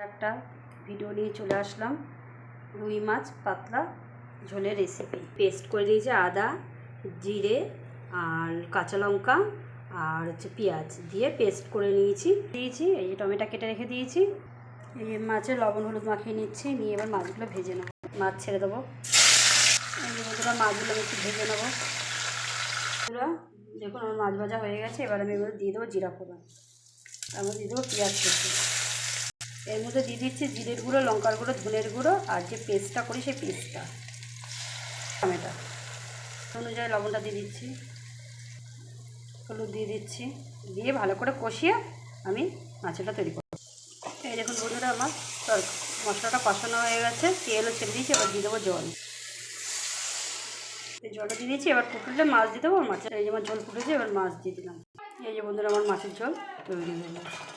একটা ভিডিও নিয়ে চলে আসলাম। রুই মাছ পাতলা ঝোলের রেসিপি। পেস্ট করে দিয়েছি আদা, জিরে আর কাঁচা লঙ্কা আর পেঁয়াজ দিয়ে পেস্ট করে দিয়েছি। এই যে টমেটো কেটে রেখে দিয়েছি। এই মাছে লবণ হলুদ মাখিয়ে নিচ্ছি, নিয়ে এবার মাছগুলো ভেজে নেবো। মাছ ছেড়ে দেবো। এই যে বন্ধুরা মাছগুলো আমি একটু ভেজে নেবো। পুরো দেখুন আমার মাছ ভাজা হয়ে গেছে। এবার আমি এবার দিয়ে দেবো জিরা ফোড়ন, তার মধ্যে দিয়ে দেবো পেঁয়াজ কুচি। এর মধ্যে দিয়ে দিচ্ছি জিরের গুঁড়ো, লঙ্কার গুঁড়ো, ধনের গুঁড়ো আর যে পেস্টটা করি সেই পেস্টটা, টমেটো অনুযায়ী লবণটা দিয়ে দিচ্ছি, হলুদ দিয়ে দিচ্ছি, দিয়ে ভালো করে কষিয়ে আমি মাছটা তৈরি করব। এই দেখুন বন্ধুরা আমার মশলাটা কষানো হয়ে গেছে, তেলও ছেড়ে দিয়েছি। এবার দিয়ে দেবো জল। এই জলটা দিয়ে দিচ্ছি। এবার ফুটলে মাছ দিয়ে দেবো। মাছের এই যে আমার ঝোল ফুটেছে, এবার মাছ দিয়ে দিলাম। এই যে বন্ধুরা আমার মাছের ঝোল তৈরি হয়ে গেছে।